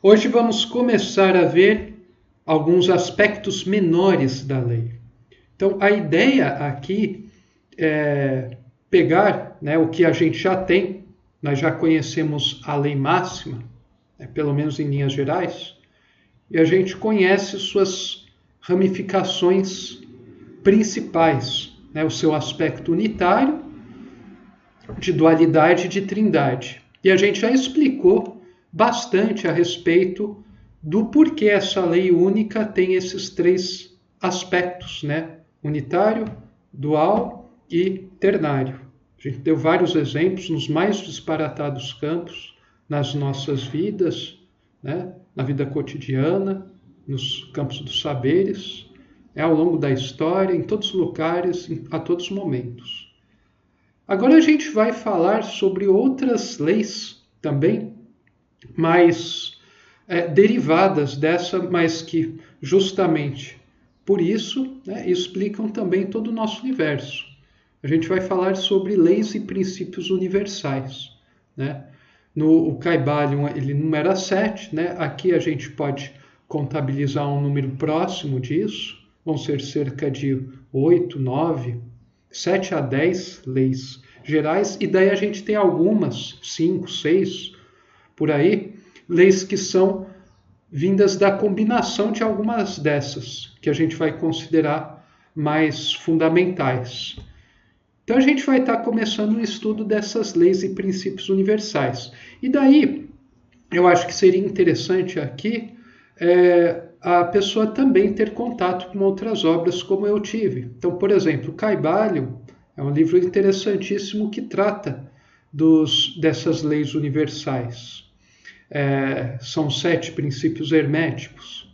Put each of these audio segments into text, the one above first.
Hoje vamos começar a ver alguns aspectos menores da lei. Então, a ideia aqui é pegar, o que a gente já tem, nós já conhecemos a lei máxima, pelo menos em linhas gerais, e a gente conhece suas ramificações principais, o seu aspecto unitário, de dualidade e de trindade. E a gente já explicou bastante a respeito do porquê essa lei única tem esses três aspectos, unitário, dual e ternário. A gente deu vários exemplos nos mais disparatados campos, nas nossas vidas, na vida cotidiana, nos campos dos saberes, ao longo da história, em todos os lugares, a todos os momentos. Agora a gente vai falar sobre outras leis também, mais derivadas dessa, mas que justamente por isso explicam também todo o nosso universo. A gente vai falar sobre leis e princípios universais. No Kybalion ele numera 7, aqui a gente pode contabilizar um número próximo disso, vão ser cerca de 8, 9, 7 a 10 leis gerais, e daí a gente tem algumas, 5, 6, por aí, leis que são vindas da combinação de algumas dessas, que a gente vai considerar mais fundamentais. Então a gente vai estar começando um estudo dessas leis e princípios universais. E daí, eu acho que seria interessante aqui a pessoa também ter contato com outras obras como eu tive. Então, por exemplo, o Kybalion é um livro interessantíssimo que trata dessas leis universais. São 7 princípios herméticos.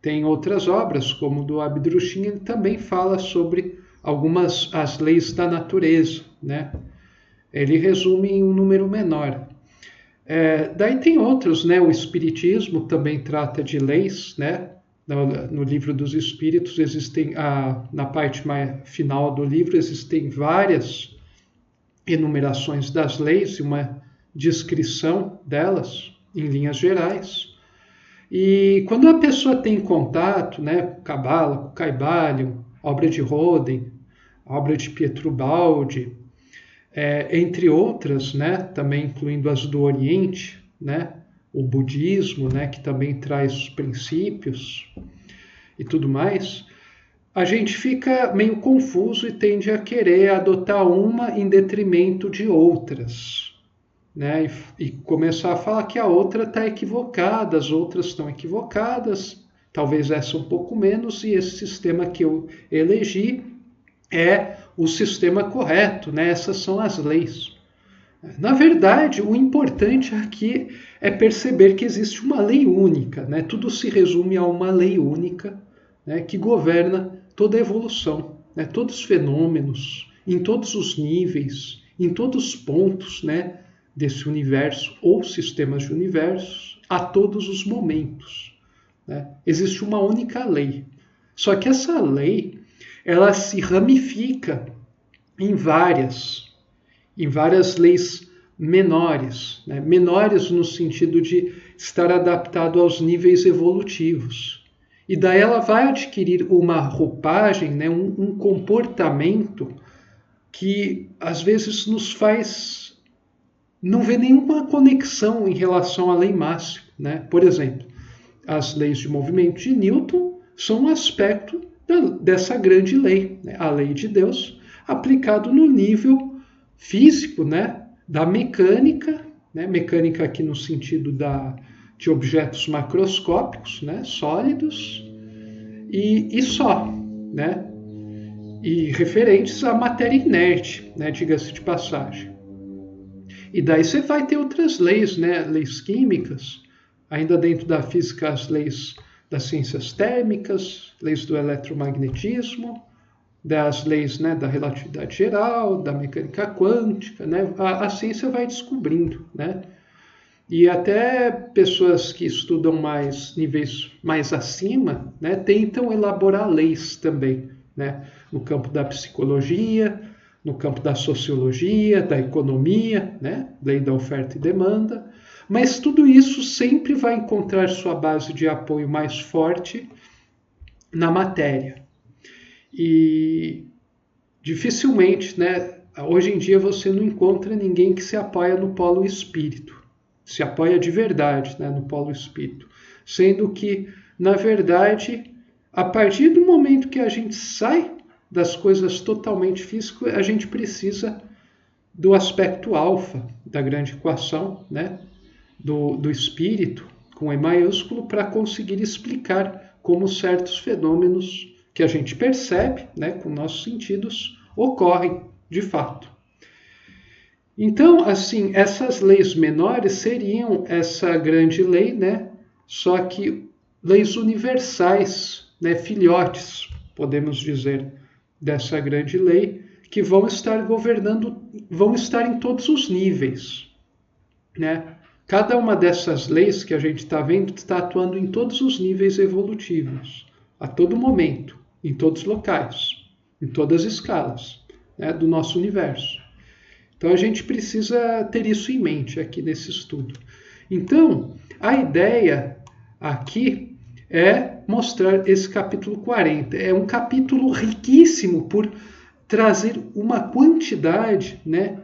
Tem outras obras, como do Abdrushim, ele também fala sobre algumas as leis da natureza. Ele resume em um número menor. Daí tem outros, o Espiritismo também trata de leis, no livro dos Espíritos existem, na parte mais final do livro, existem várias enumerações das leis e uma descrição delas em linhas gerais. E quando a pessoa tem contato, com Cabala, com Kybalion, a obra de Roden, a obra de Pietro Baldi, entre outras, também incluindo as do Oriente, o budismo, que também traz os princípios e tudo mais, a gente fica meio confuso e tende a querer adotar uma em detrimento de outras, e começar a falar que a outra está equivocada, as outras estão equivocadas, talvez essa um pouco menos, e esse sistema que eu elegi é o sistema correto, essas são as leis. Na verdade, o importante aqui é perceber que existe uma lei única, tudo se resume a uma lei única, que governa toda a evolução, todos os fenômenos, em todos os níveis, em todos os pontos desse universo ou sistemas de universos, a todos os momentos. Existe uma única lei. Só que essa lei, ela se ramifica em várias leis menores, menores no sentido de estar adaptado aos níveis evolutivos. E daí ela vai adquirir uma roupagem, um comportamento que às vezes nos faz não ver nenhuma conexão em relação à lei máxima. Por exemplo, as leis de movimento de Newton são um aspecto dessa grande lei, a lei de Deus, aplicado no nível físico, da mecânica, mecânica aqui no sentido de objetos macroscópicos, sólidos, e só, e referentes à matéria inerte, diga-se de passagem. E daí você vai ter outras leis, leis químicas, ainda dentro da física, as leis das ciências térmicas, leis do eletromagnetismo, das leis da relatividade geral, da mecânica quântica, a ciência vai descobrindo, E até pessoas que estudam mais níveis mais acima, tentam elaborar leis também, no campo da psicologia, no campo da sociologia, da economia, lei da oferta e demanda, Mas tudo isso sempre vai encontrar sua base de apoio mais forte na matéria. E dificilmente, né, hoje em dia você não encontra ninguém que se apoia no polo espírito, se apoia de verdade, né, no polo espírito. Sendo que, na verdade, a partir do momento que a gente sai das coisas totalmente físicas, a gente precisa do aspecto alfa da grande equação, né, do espírito, com E maiúsculo, para conseguir explicar como certos fenômenos que a gente percebe, né, com nossos sentidos, ocorrem de fato. Então, assim, essas leis menores seriam essa grande lei, né, só que leis universais, né, filhotes, podemos dizer, dessa grande lei, que vão estar governando, vão estar em todos os níveis, né? Cada uma dessas leis que a gente está vendo está atuando em todos os níveis evolutivos, a todo momento, em todos os locais, em todas as escalas, né, do nosso universo. Então a gente precisa ter isso em mente aqui nesse estudo. Então, a ideia aqui é mostrar esse capítulo 40. É um capítulo riquíssimo por trazer uma quantidade, né,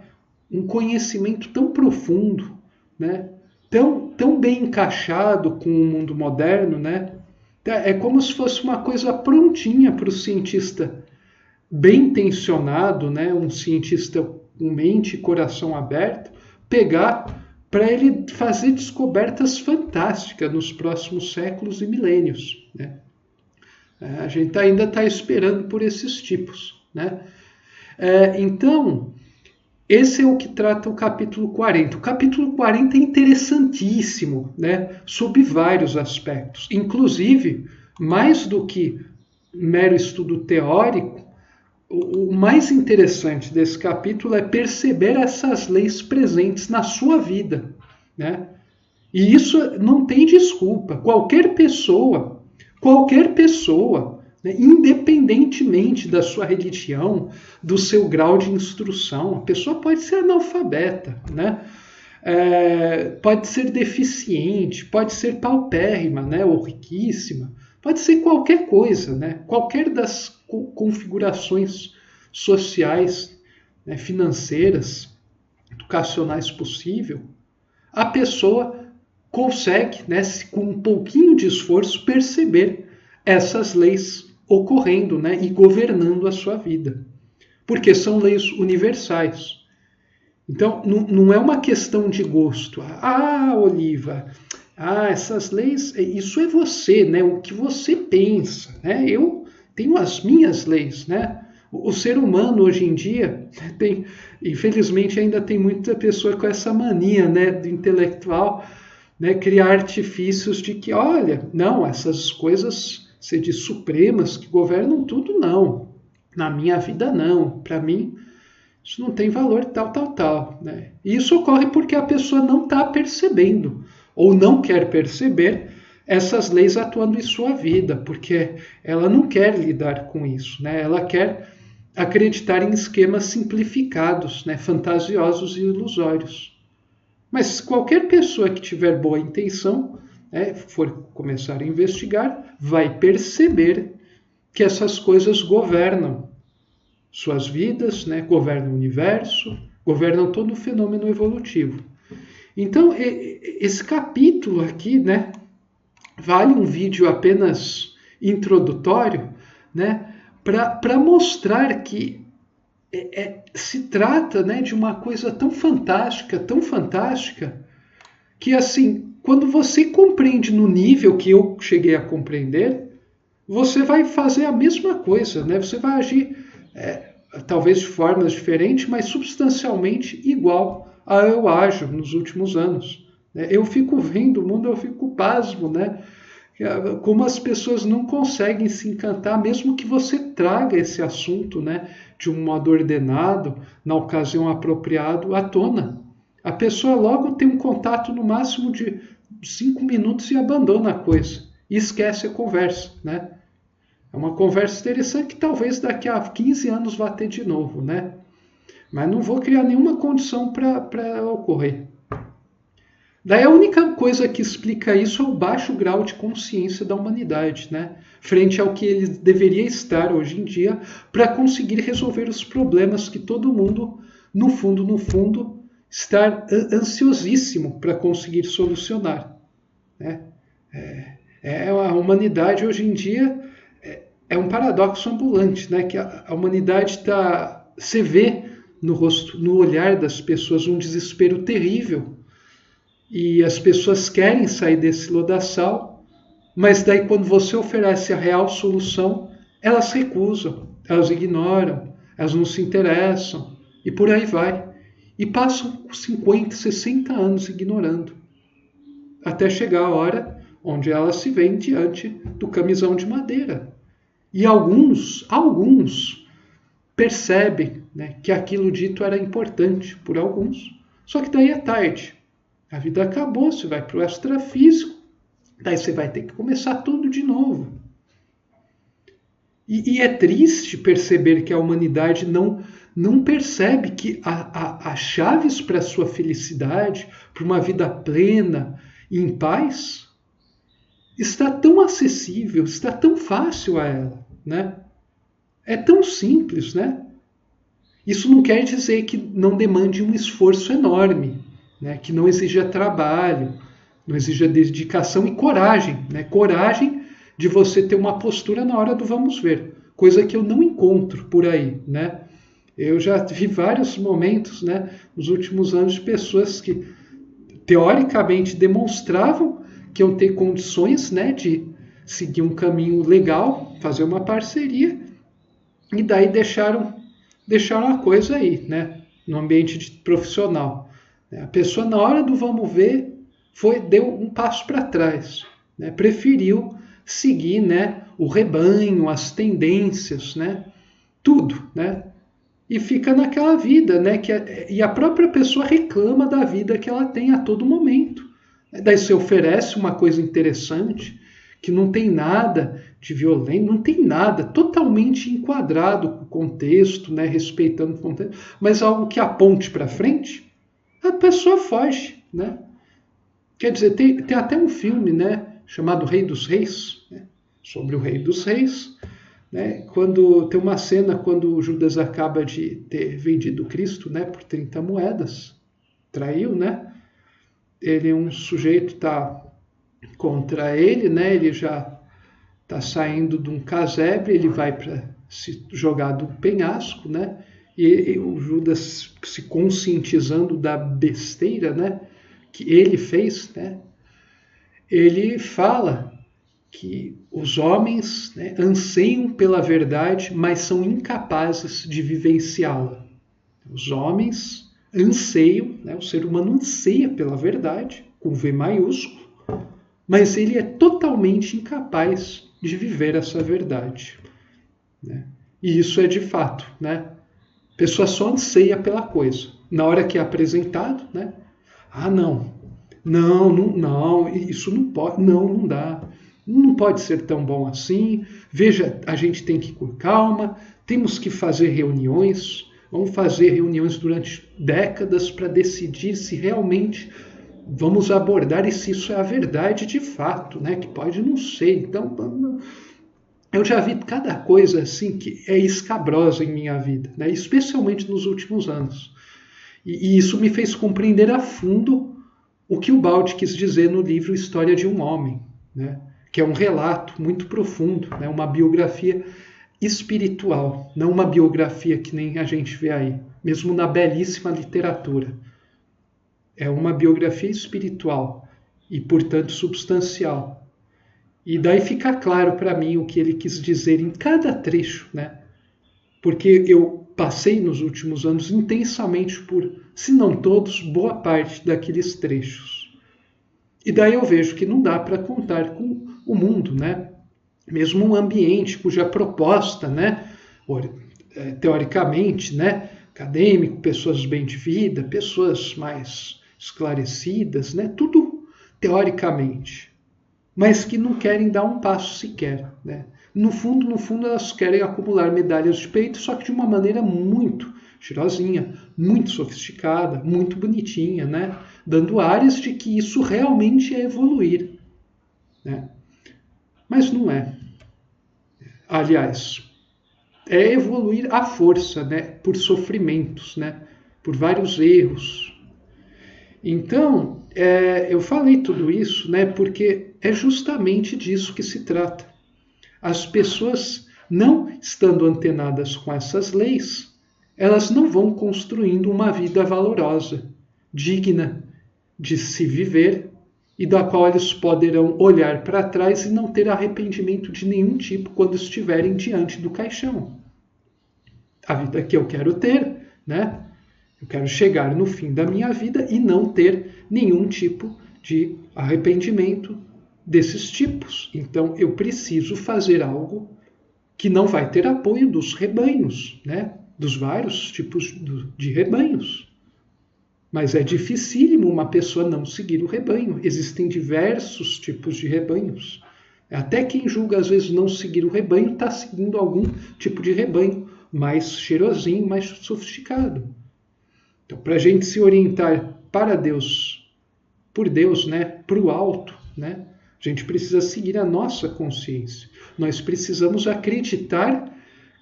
um conhecimento tão profundo, né, tão bem encaixado com o mundo moderno, né? É como se fosse uma coisa prontinha para o cientista bem intencionado, né, um cientista com mente e coração aberto, pegar para ele fazer descobertas fantásticas nos próximos séculos e milênios, né? A gente ainda está esperando por esses tipos, né? Então, esse é o que trata o capítulo 40. O capítulo 40 é interessantíssimo, né, sob vários aspectos. Inclusive, mais do que mero estudo teórico, o mais interessante desse capítulo é perceber essas leis presentes na sua vida, né? E isso não tem desculpa. Qualquer pessoa, né, independentemente da sua religião, do seu grau de instrução, a pessoa pode ser analfabeta, né? Pode ser deficiente, pode ser paupérrima, né, ou riquíssima, pode ser qualquer coisa, né? Qualquer das configurações sociais, né, financeiras, educacionais possível, a pessoa consegue, né, com um pouquinho de esforço, perceber essas leis ocorrendo, né, e governando a sua vida. Porque são leis universais. Então, não é uma questão de gosto. Oliva, essas leis, isso é você, né, o que você pensa, né? Eu tenho as minhas leis, né? O ser humano hoje em dia tem, infelizmente, ainda tem muita pessoa com essa mania, né, do intelectual, né, criar artifícios de que, olha, não, essas coisas, se diz supremas, que governam tudo, não. Na minha vida, não. Para mim, isso não tem valor, tal, né? E isso ocorre porque a pessoa não está percebendo, ou não quer perceber, essas leis atuando em sua vida, porque ela não quer lidar com isso, né? Ela quer acreditar em esquemas simplificados, né, fantasiosos e ilusórios. Mas qualquer pessoa que tiver boa intenção, né, for começar a investigar, vai perceber que essas coisas governam suas vidas, né, governam o universo, governam todo o fenômeno evolutivo. Então, esse capítulo aqui, né, vale um vídeo apenas introdutório, né, para mostrar que se trata, né, de uma coisa tão fantástica, que assim, quando você compreende no nível que eu cheguei a compreender, você vai fazer a mesma coisa, né? Você vai agir, talvez de formas diferentes, mas substancialmente igual a eu ajo nos últimos anos. Eu fico vendo o mundo, eu fico pasmo, né? Como as pessoas não conseguem se encantar, mesmo que você traga esse assunto, né, de um modo ordenado, na ocasião apropriada, à tona. A pessoa logo tem um contato no máximo de 5 minutos e abandona a coisa. E esquece a conversa, né? É uma conversa interessante que talvez daqui a 15 anos vá ter de novo, né? Mas não vou criar nenhuma condição para ocorrer. Daí a única coisa que explica isso é o baixo grau de consciência da humanidade, né? Frente ao que ele deveria estar hoje em dia para conseguir resolver os problemas que todo mundo, no fundo, está ansiosíssimo para conseguir solucionar, né? A humanidade hoje em dia é um paradoxo ambulante, né? Que a humanidade você vê no rosto, no olhar das pessoas um desespero terrível e as pessoas querem sair desse lodaçal, mas daí quando você oferece a real solução, elas recusam, elas ignoram, elas não se interessam e por aí vai. E passam 50, 60 anos ignorando, até chegar a hora onde elas se veem diante do camisão de madeira. E alguns percebem, né, que aquilo dito era importante por alguns, só que daí é tarde. A vida acabou, você vai para o extrafísico, daí você vai ter que começar tudo de novo. E é triste perceber que a humanidade não percebe que as chaves para a sua felicidade, para uma vida plena e em paz, está tão acessível, está tão fácil a ela, né? É tão simples, né? Isso não quer dizer que não demande um esforço enorme, né? Que não exija trabalho, não exija dedicação e coragem, né? Coragem de você ter uma postura na hora do vamos ver, coisa que eu não encontro por aí, né? Eu já vi vários momentos, né, nos últimos anos de pessoas que teoricamente demonstravam que iam ter condições, né, de seguir um caminho legal, fazer uma parceria, e daí deixaram a coisa aí, né, no ambiente profissional. A pessoa, na hora do vamos ver, deu um passo para trás, né, preferiu seguir, né, o rebanho, as tendências, né, tudo, né, e fica naquela vida, né, e a própria pessoa reclama da vida que ela tem a todo momento. Daí você oferece uma coisa interessante, que não tem nada de violento, não tem nada, totalmente enquadrado com o contexto, né, respeitando o contexto, mas algo que aponte para frente, a pessoa foge, né? Quer dizer, tem até um filme, né, chamado Rei dos Reis, né, sobre o Rei dos Reis, né, quando tem uma cena quando Judas acaba de ter vendido Cristo, né, por 30 moedas, traiu, né? Ele um sujeito está contra ele, né? Ele já está saindo de um casebre, ele vai para se jogar do penhasco, né? E o Judas se conscientizando da besteira, né, que ele fez, né? Ele fala que os homens, né, anseiam pela verdade, mas são incapazes de vivenciá-la. Os homens anseiam, né, o ser humano anseia pela verdade, com V maiúsculo, mas ele é totalmente incapaz de viver essa verdade, né? E isso é de fato, né? A pessoa só anseia pela coisa. Na hora que é apresentado, né? Ah, não, isso não pode, não dá. Não pode ser tão bom assim. Veja, a gente tem que ir com calma, temos que fazer reuniões, vamos fazer reuniões durante décadas para decidir se realmente vamos abordar e se isso é a verdade de fato, né? Que pode não ser. Então, eu já vi cada coisa assim que é escabrosa em minha vida, né? Especialmente nos últimos anos. E isso me fez compreender a fundo o que o Baldi quis dizer no livro História de um Homem, né? Que é um relato muito profundo, né? Uma biografia espiritual, não uma biografia que nem a gente vê aí, mesmo na belíssima literatura. É uma biografia espiritual e, portanto, substancial. E daí fica claro para mim o que ele quis dizer em cada trecho, né? Porque eu passei nos últimos anos intensamente por, se não todos, boa parte daqueles trechos. E daí eu vejo que não dá para contar com o mundo, né? Mesmo um ambiente cuja proposta, né, teoricamente, né, acadêmico, pessoas bem de vida, pessoas mais esclarecidas, né, tudo teoricamente, mas que não querem dar um passo sequer, né? No fundo, elas querem acumular medalhas de peito, só que de uma maneira muito cheirosinha, muito sofisticada, muito bonitinha, né? dando áreas de que isso realmente é evoluir, né? Mas não é. Aliás, é evoluir à força, né? Por sofrimentos, né? Por vários erros. Então, eu falei tudo isso, né? Porque é justamente disso que se trata. As pessoas, não estando antenadas com essas leis, elas não vão construindo uma vida valorosa, digna de se viver e da qual eles poderão olhar para trás e não ter arrependimento de nenhum tipo quando estiverem diante do caixão. A vida que eu quero ter, né? Eu quero chegar no fim da minha vida e não ter nenhum tipo de arrependimento desses tipos. Então eu preciso fazer algo que não vai ter apoio dos rebanhos, né? Dos vários tipos de rebanhos. Mas é dificílimo uma pessoa não seguir o rebanho. Existem diversos tipos de rebanhos. Até quem julga às vezes não seguir o rebanho está seguindo algum tipo de rebanho mais cheirosinho, mais sofisticado. Então, para a gente se orientar para Deus, por Deus, né, para o alto, né, a gente precisa seguir a nossa consciência. Nós precisamos acreditar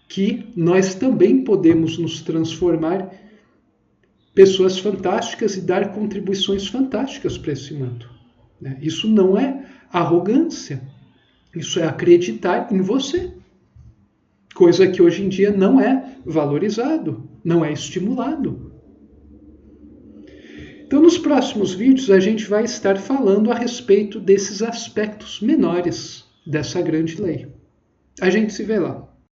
que nós também podemos nos transformar pessoas fantásticas e dar contribuições fantásticas para esse mundo. Isso não é arrogância, isso é acreditar em você. Coisa que hoje em dia não é valorizado, não é estimulado. Então, nos próximos vídeos, a gente vai estar falando a respeito desses aspectos menores dessa grande lei. A gente se vê lá.